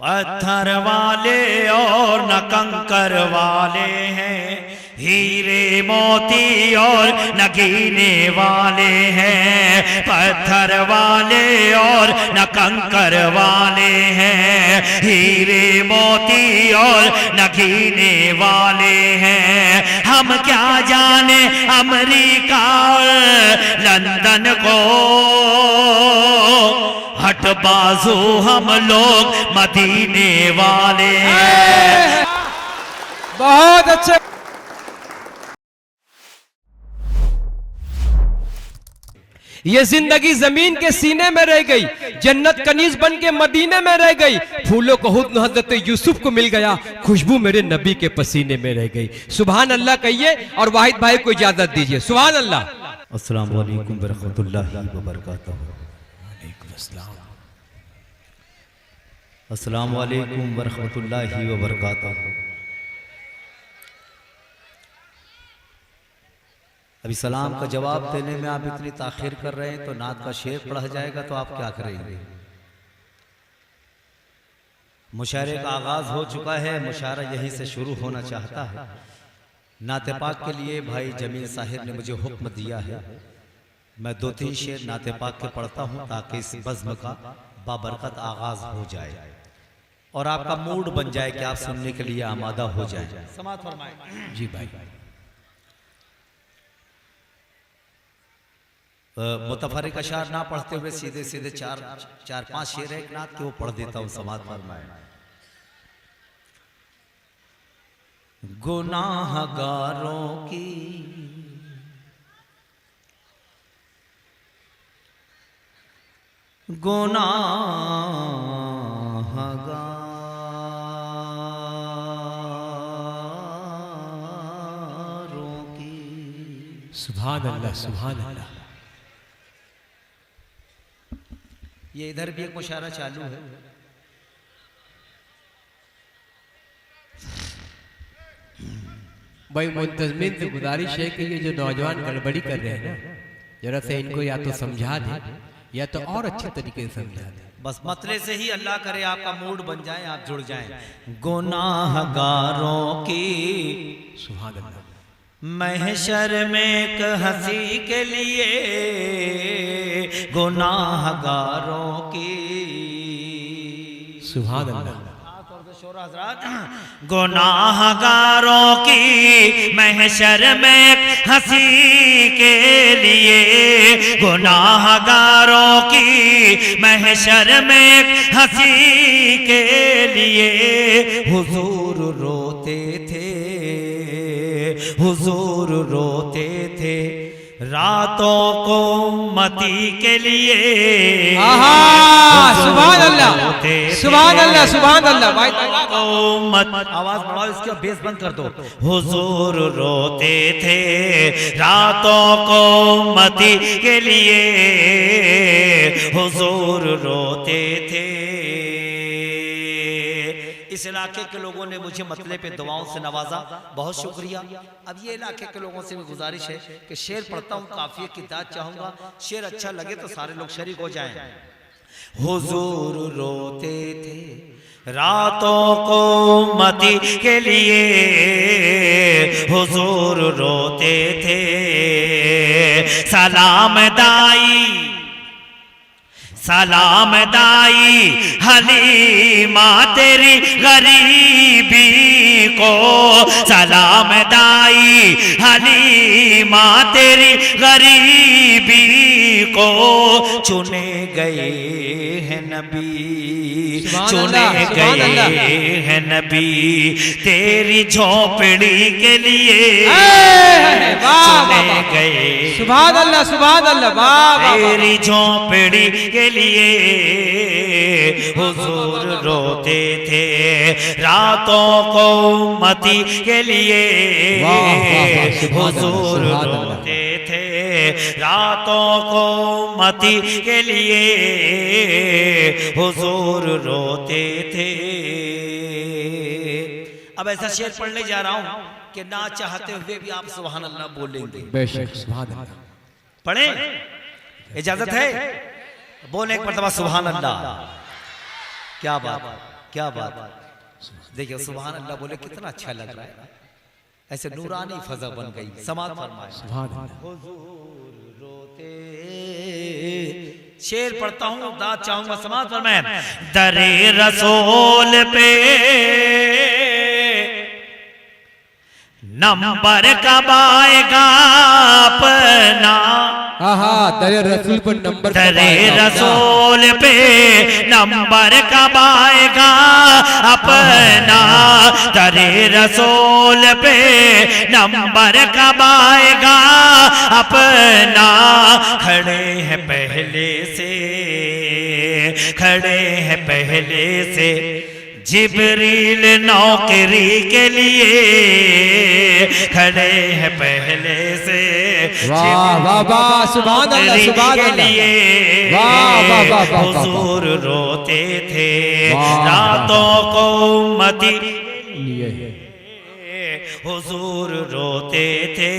पत्थर वाले और न कंकर वाले हैं, हीरे मोती और न गिने वाले हैं। पत्थर वाले और न कंकर वाले हैं, हीरे मोती और न गिने वाले हैं। हम क्या जाने अमेरिका और लंदन को, हट बाजू हम लोग मदीने वाले हैं। बहुत अच्छे। ये जिंदगी जमीन के सीने में रह गई, जन्नत कनीज बन के मदीने में रह गई। फूलों को हुस्न हज़रत यूसुफ को मिल गया, खुशबू मेरे नबी के पसीने में रह गई। सुभान अल्लाह कहिए और वाहिद भाई को इजाजत दीजिए। सुभान अल्लाह। अस्सलाम वालेकुम व रहमतुल्लाहि व बरकातहू। अस्सलाम वालेकुम व रहमतुल्लाहि व बरकातहू। अभी सलाम का जवाब देने में आप इतनी ताखिर कर रहे हैं तो नात का शेर पढ़ा जाएगा तो आप क्या करेंगे? मुशायरे का आगाज हो चुका है, मुशायरा यहीं से शुरू होना चाहता है। नाते पाक के लिए भाई जमील साहिब ने मुझे हुक्म दिया है, मैं 2-3 शेर नाते पाक के पढ़ता हूं ताकि इस बज़्म का बाबरकत आगाज हो जाए और आपका मूड बन जाए कि आप सुनने के लिए आमादा हो जाए। समाअत फरमाएं। जी भाई। मुतफरिक अशार ना पढ़ते हुए सीधे सीधे 4-5 शेर एक नात के वो पढ़ देता हूं। समाअत फरमाएं। गुनाहगारों की गुनाहगारों की। सुभान अल्लाह, सुभान अल्लाह। ये इधर भी एक मुशायरा चालू है। भाई मुंतजमीन से गुजारिश है कि ये जो नौजवान गड़बड़ी कर रहे हैं ना, जरा से इनको या तो समझा दे या तो और अच्छे तरीके से समझा दे। बस मतले से ही अल्लाह करे आपका मूड बन जाए, आप जुड़ जाएं। गुनाहगारों की सुभान अल्लाह। महशर में एक हंसी के लिए गुनाहगारों की। सुभान अल्लाह। गुनाहगारों की महशर में हंसी के लिए, गुनाहगारों की महशर में हंसी के लिए हुजूर रोते थे, हुजूर रोते थे रातों को उम्मती के लिए। सुभान अल्लाह, सुभान अल्लाह, सुभान अल्लाह। भाई आवाज बढ़ाओ, इसका बेस बंद कर दो। हुजूर रोते थे रातों को उम्मती के लिए, हुजूर रोते थे। इस इलाके के लोगों ने मुझे मतले पे दुआओं से नवाजा, बहुत शुक्रिया। अब ये इलाके के लोगों से भी गुजारिश है कि शेर पढ़ता हूँ, काफिये की दाद चाहूंगा, शेर अच्छा लगे तो सारे लोग शरीक हो जाएं। हुजूर रोते थे रातों को उम्मती के लिए, हुजूर रोते थे सलाम दाई, सलाम दाई हलीमा तेरी गरीबी को, सलाम दाई हलीमा तेरी गरीबी को। चुने गए हैं नबी, चुने गए हैं नबी तेरी झोपड़ी के लिए, चुने गए। सुभान अल्लाह, सुभान अल्लाह। तेरी झोपड़ी के लिए हुजूर रोते थे रातों को उम्मती के लिए, हुजूर रोते थे रातों को उम्मती के लिए, हुजूर रोते थे। अब ऐसा शेर पढ़ने जा रहा हूं कि ना चाहते हुए भी आप सुभान अल्लाह बोलेंगे। बेशक, सुभान अल्लाह। पढ़े, इजाजत है? बोले एक मरतबा सुभान अल्लाह। क्या बात। क्या बात। देखिए सुभान अल्लाह बोले कितना अच्छा लग रहा है, ऐसे नूरानी फजा बन गई। समाज फरमाए हुजूर रोते। शेर पढ़ता हूँ, दाद चाहूंगा, समाज फरमाए। दरे रसूल पे नंबर कब आएगा अपना, दरे रसूल पर नंबर, दरे रसूल पे नंबर कब आएगा अपना, दरे रसूल पे नंबर कब आएगा अपना। खड़े हैं पहले से, खड़े हैं पहले से जिब्रील नौकरी के लिए, खड़े हैं पहले से सुभान अल्लाह, सुभान अल्लाह। हुजूर रोते थे रातों को उम्मती, हुजूर रोते थे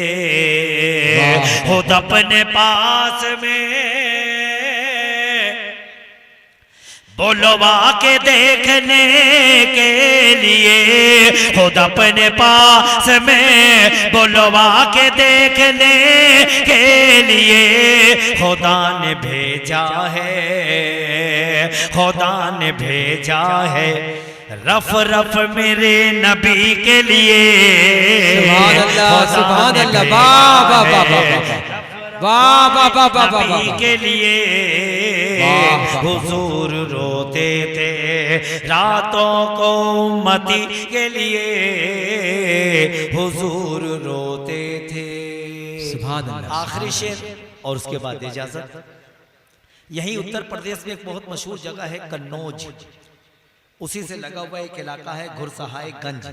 खुद अपने पास में बुलवा के देखने के लिए, खुद अपने पास में बुलवा के देखने के लिए खुदा ने भेजा है, खुदा ने भेजा है रफ रफ मेरे नबी के लिए। सुभान अल्लाह, सुभान अल्लाह, वाह वाह वाह वाह वाह वाह नबी के लिए हुजूर रोते थे रातों को उम्मती के लिए, हुजूर रोते थे। सुभान अल्लाह। आखिरी शेर और उसके बाद इजाजत। यही उत्तर प्रदेश में एक बहुत मशहूर जगह है कन्नौज, उसी से लगा हुआ एक इलाका है घुरसहाय गंज।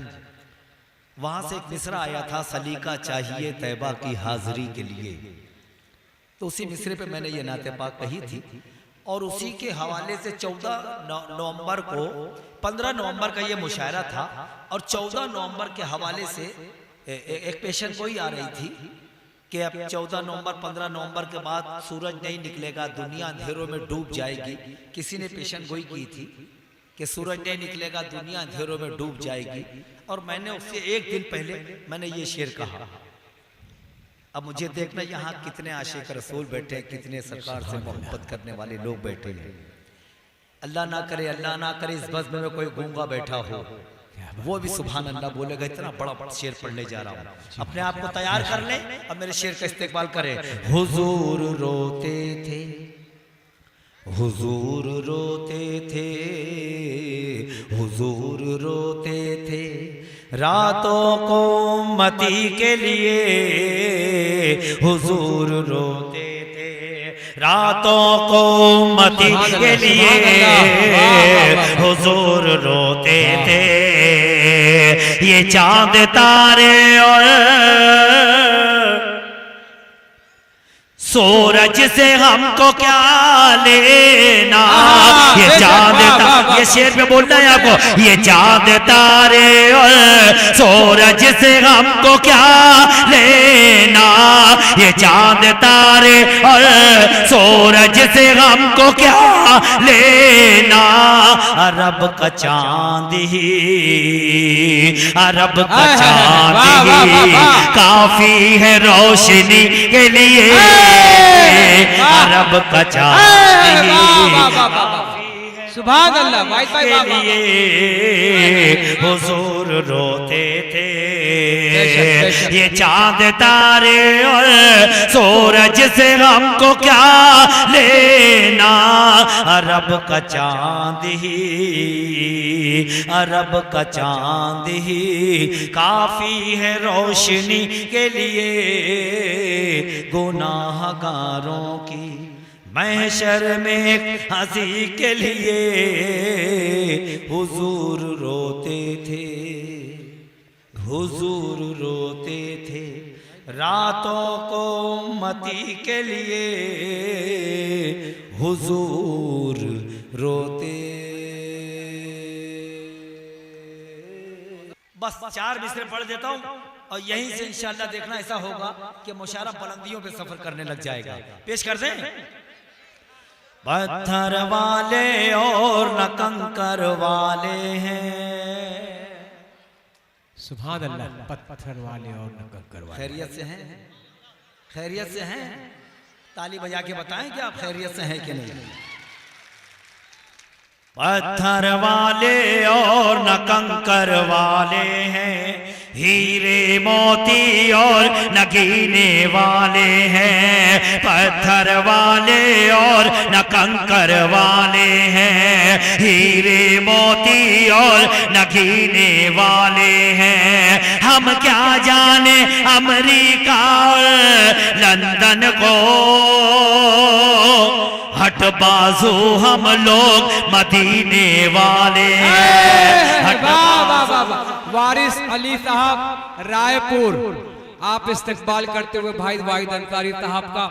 वहां से एक मिसरा आया था, सलीका चाहिए तैबा की हाजिरी के लिए। तो उसी मिसरे पे मैंने ये नाते पाक कही थी और उसी के हवाले से 14 नवंबर को, 15 नवंबर का ये मुशायरा था और 14 नवंबर के हवाले से एक पेशेंट कोई आ रही थी कि अब 14 नवंबर 15 नवंबर के बाद सूरज नहीं निकलेगा, दुनिया अंधेरों में डूब जाएगी। किसी ने पेशेंट गोई की थी कि सूरज नहीं निकलेगा, दुनिया अंधेरों में डूब जाएगी। और मैंने उससे एक दिन पहले मैंने ये शेर कहा। अब मुझे देखना यहाँ कितने आशिक रसूल बैठे हैं, कितने सरकार से मोहब्बत करने वाले लोग बैठे हैं। अल्लाह ना करे, अल्लाह ना करे इस बज़्म में कोई गूंगा बैठा हो, वो भी सुभान अल्लाह बोलेगा। इतना बड़ा शेर पढ़ने जा रहा हूँ, अपने आप को तैयार कर ले और मेरे शेर का इस्तेक़बाल करें। हुजूर रोते थे, हुजूर रोते थे, हुजूर रोते थे रातों को उम्मती के लिए, हुजूर रोते थे रातों को उम्मती के लिए, हुजूर रोते थे। ये चांद तारे और सूरज से हमको क्या लेना, ये चांद ये शेर में बोलना है आपको। ये चांद तारे और सूरज से हमको क्या लेना, ये चांद तारे और सूरज से हमको क्या लेना। अरब का चांद ही, अरब का चांद ही काफी है रोशनी के लिए, अरब का चांद सुभान अल्लाह। के लिए हुजूर रोते थे। ये चांद तारे और सूरज से हमको क्या लेना, अरब का चांद ही, अरब का चांद ही काफी है रोशनी के लिए। गुनाहगारों की महशर में हंसी के लिए हुजूर रोते थे, हुजूर रोते थे रातों को उम्मती के लिए, हुजूर रोते। बस 4 मिसरे पढ़ देता हूँ और यहीं से इंशाअल्लाह देखना ऐसा होगा कि मुशायरा बुलंदियों पे सफर करने लग जाएगा। पेश कर दें। पत्थर वाले और न कंकर वाले हैं। सुभान अल्लाह। पत्थर वाले और न कंकर वाले। खैरियत से हैं? खैरियत से हैं? ताली बजा के बताएं कि आप खैरियत से हैं कि नहीं। पत्थर वाले और न कंकर वाले हैं, हीरे मोती और नगीने वाले हैं। पत्थर वाले और न कंकर वाले हैं, हीरे मोती और नगीने वाले हैं। हम क्या जाने अमेरिका और लंदन को, हट बाजू हम लोग मदीने वाले हैं। वाह वाह वाह वाह। वारिस अली साहब रायपुर, आप इस्तकबाल करते हुए भाई वाहिद अंसारी साहब का।